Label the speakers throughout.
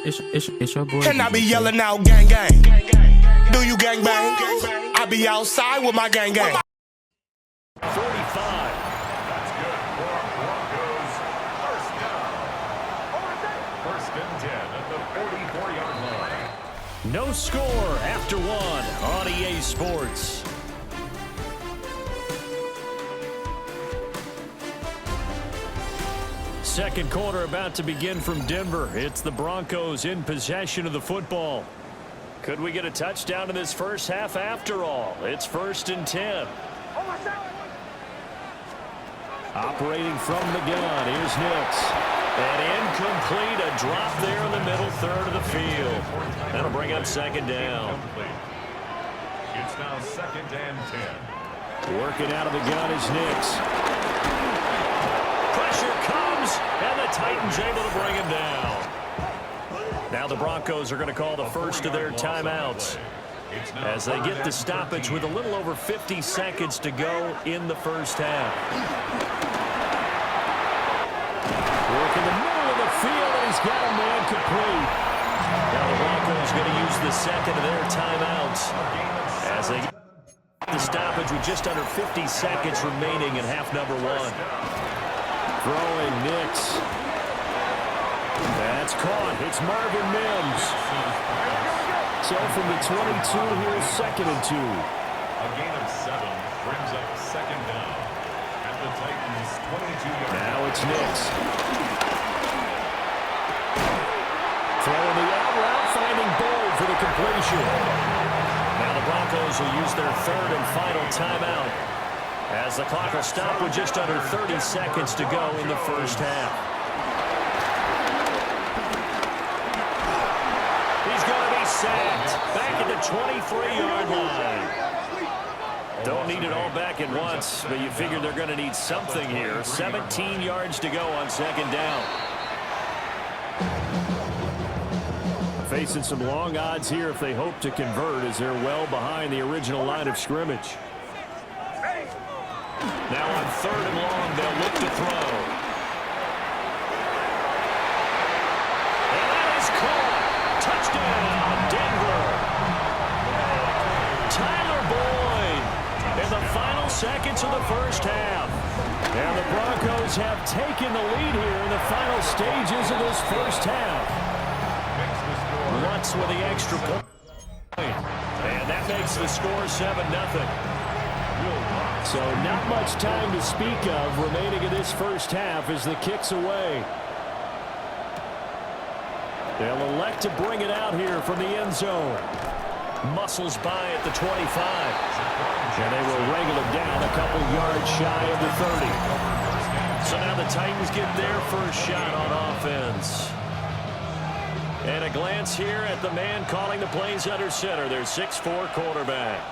Speaker 1: It's your boy.
Speaker 2: And I be yelling out gang gang. Do you gang bang? I be outside with my gang gang.
Speaker 3: 45.
Speaker 4: That's good for Broncos. First down. First and 10 at the 44-yard line.
Speaker 3: No score after one on EA Sports. Second quarter about to begin from Denver. It's the Broncos in possession of the football. Could we get a touchdown in this first half after all? It's first and 10. Operating from the gun, here's Nix. And incomplete, a drop there in the middle third of the field. That'll bring up second down.
Speaker 4: It's now second and 10.
Speaker 3: Working out of the gun is Nix. Pressure comes, and the Titans able to bring him down. Now the Broncos are going to call the first of their timeouts as they get the stoppage with a little over 50 seconds to go in the first half. Work in the middle of the field, and he's got a man complete. Now the Broncos going to use the second of their timeouts as they get the stoppage with just under 50 seconds remaining in half number one. Throwing Nix. That's caught. It's Marvin Mims. So from the 22, here's second and 2.
Speaker 4: A gain of 7 brings up second down at the Titans' 22-yard line.
Speaker 3: Now it's Nix. Throwing the out route, finding Bold for the completion. Now the Broncos will use their third and final timeout as the clock will stop with just under 30 seconds to go in the first half. He's going to be sacked back at the 23-yard line. Don't need it all back at once, but you figure they're going to need something here. 17 yards to go on second down. Facing some long odds here if they hope to convert, as they're well behind the original line of scrimmage. Now on third and long, they'll look to throw. And that is caught. Touchdown, Denver. Tyler Boyd in the final seconds of the first half. And the Broncos have taken the lead here in the final stages of this first half. Lutz with the extra point. And that makes the score 7-0. So not much time to speak of remaining in this first half as the kick's away. They'll elect to bring it out here from the end zone. Muscles by at the 25. And they will wrangle it down a couple yards shy of the 30. So now the Titans get their first shot on offense. And a glance here at the man calling the plays under center, their 6'4" quarterback.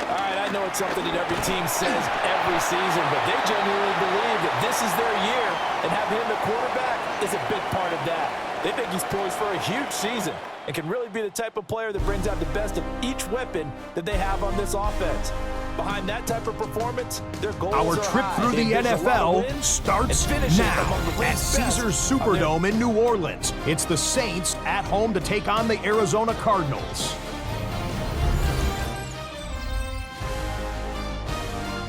Speaker 5: All right, I know it's something that every team says every season, but they genuinely believe that this is their year, and having him the quarterback is a big part of that. They think he's poised for a huge season and can really be the type of player that brings out the best of each weapon that they have on this offense. Behind that type of performance, their goals are
Speaker 6: Our trip
Speaker 5: high.
Speaker 6: through the NFL starts now at Caesars Superdome in New Orleans. It's the Saints at home to take on the Arizona Cardinals.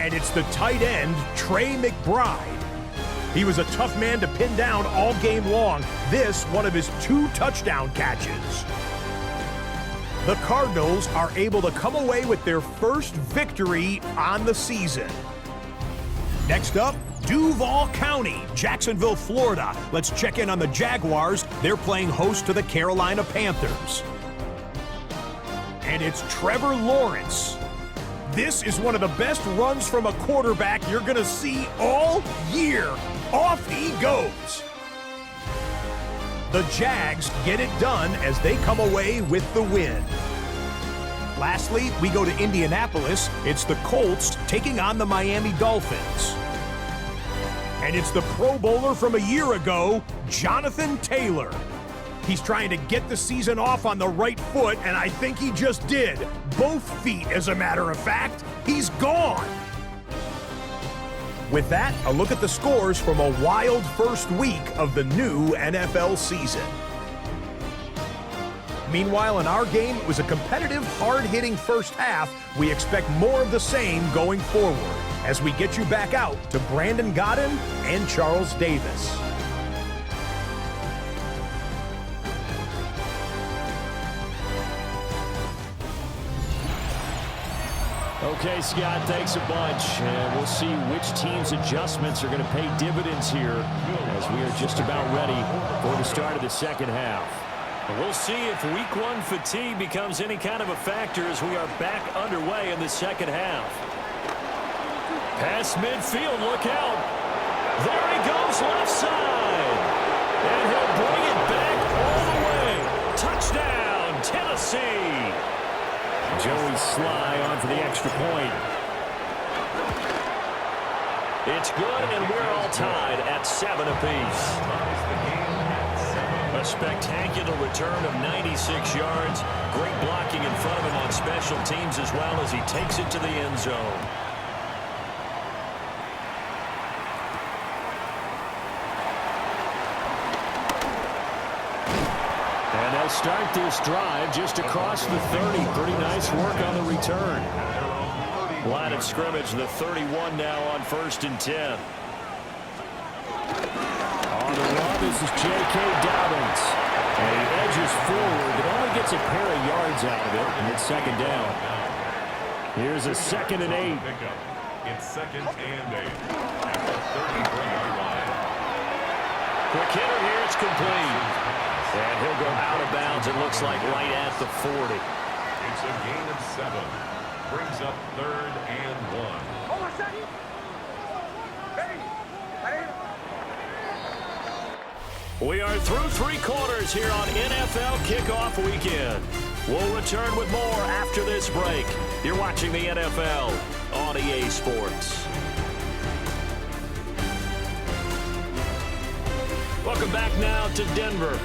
Speaker 6: And it's the tight end, Trey McBride. He was a tough man to pin down all game long. This, one of his 2 touchdown catches. The Cardinals are able to come away with their first victory on the season. Next up, Duval County, Jacksonville, Florida. Let's check in on the Jaguars. They're playing host to the Carolina Panthers. And it's Trevor Lawrence. This is one of the best runs from a quarterback you're going to see all year. Off he goes. The Jags get it done as they come away with the win. Lastly, we go to Indianapolis. It's the Colts taking on the Miami Dolphins. And it's the Pro Bowler from a year ago, Jonathan Taylor. He's trying to get the season off on the right foot, and I think he just did. Both feet, as a matter of fact. He's gone. With that, a look at the scores from a wild first week of the new NFL season. Meanwhile, in our game, it was a competitive, hard-hitting first half. We expect more of the same going forward as we get you back out to Brandon Gaudin and Charles Davis.
Speaker 3: Okay, Scott, thanks a bunch. And we'll see which team's adjustments are going to pay dividends here as we are just about ready for the start of the second half. We'll see if week one fatigue becomes any kind of a factor as we are back underway in the second half. Past midfield, look out. There he goes, left side. And he'll bring it back all the way. Touchdown, Tennessee. Joey Sly on for the extra point. It's good, and we're all tied at 7 apiece. A spectacular return of 96 yards. Great blocking in front of him on special teams as well as he takes it to the end zone. And they'll start this drive just across the 30. Pretty nice work on the return. Line of scrimmage, the 31 now on 1st and 10. On the run, this is J.K. Dobbins. And he edges forward, but only gets a pair of yards out of it, and it's second down. Here's a 2nd and 8.
Speaker 4: It's 2nd and 8 at the 33-yard line.
Speaker 3: Quick hitter here, it's complete. And he'll go out of bounds, it looks like right at the 40.
Speaker 4: It's a gain of 7. Brings up 3rd and 1.
Speaker 3: We are through 3 quarters here on NFL Kickoff Weekend. We'll return with more after this break. You're watching the NFL on EA Sports. Welcome back now to Denver.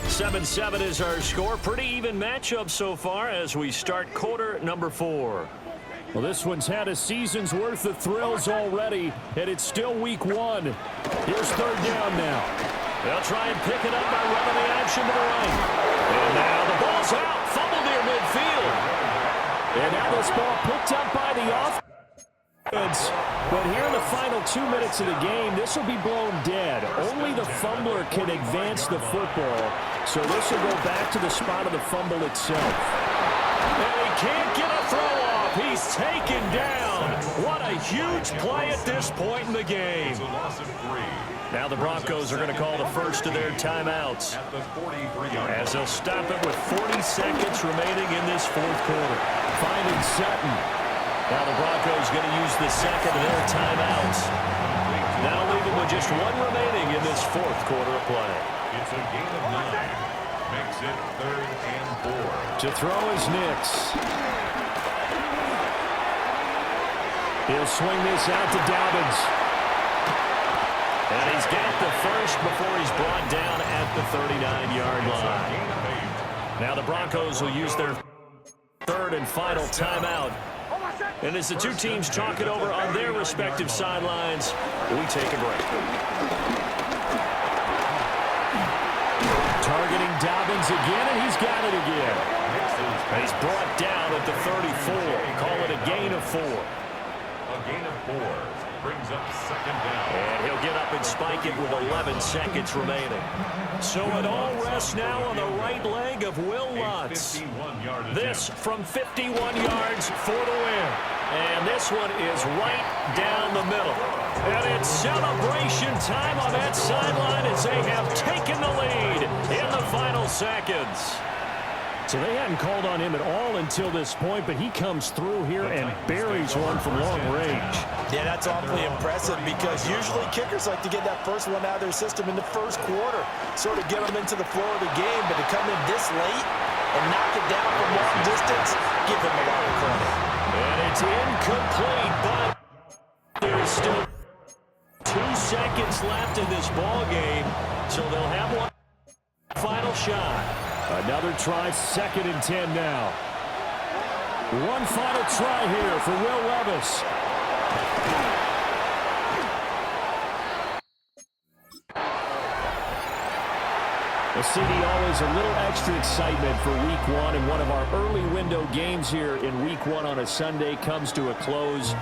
Speaker 3: 7-7 is our score. Pretty even matchup so far as we start quarter number 4. Well, this one's had a season's worth of thrills already, and it's still week 1. Here's 3rd down now. They'll try and pick it up by running the action to the right. And now the ball's out. Fumble near midfield. And now this ball picked up by the offense. But here in the final 2 minutes of the game, this will be blown dead. Only the fumbler can advance the football. So this will go back to the spot of the fumble itself. And he can't get a throw off. He's taken down. What a huge play at this point in the game.
Speaker 4: It's a loss of 3.
Speaker 3: Now the Broncos are going to call the first of their timeouts
Speaker 4: At the 43-yard
Speaker 3: as they'll stop it with 40 seconds remaining in this 4th quarter. Finding Sutton. Now the Broncos going to use the second of their timeouts. That'll leave them with just 1 remaining in this 4th quarter of play.
Speaker 4: It's a gain of 9. Makes it 3rd and 4.
Speaker 3: To throw is Nix. He'll swing this out to Dobbins. And he's got the first before he's brought down at the 39-yard line. Now the Broncos will use their 3rd and final timeout. And as the 2 teams talk it over on their respective sidelines, we take a break. Targeting Dobbins again, and he's got it again. He's brought down at the 34. Call it a gain of 4.
Speaker 4: A gain of 4 brings up 2nd down.
Speaker 3: And he'll get up and spike it with 11 seconds remaining. So it all rests now on the right leg of Will Lutz. This from 51 yards for the win. And this one is right down the middle. And it's celebration time on that sideline as they have taken the lead in the final seconds. So they hadn't called on him at all until this point, but he comes through here and buries one from long range.
Speaker 5: Yeah, that's awfully impressive because usually kickers like to get that first one out of their system in the 1st quarter, sort of get them into the flow of the game, but to come in this late and knock it down from long distance, give them a lot of credit.
Speaker 3: And it's incomplete, but there's still 2 seconds left in this ball game, so they'll have one final shot. Another try, 2nd and 10 now. One final try here for Will Levis. CD, always a little extra excitement for Week 1, and one of our early window games here in Week 1 on a Sunday comes to a close.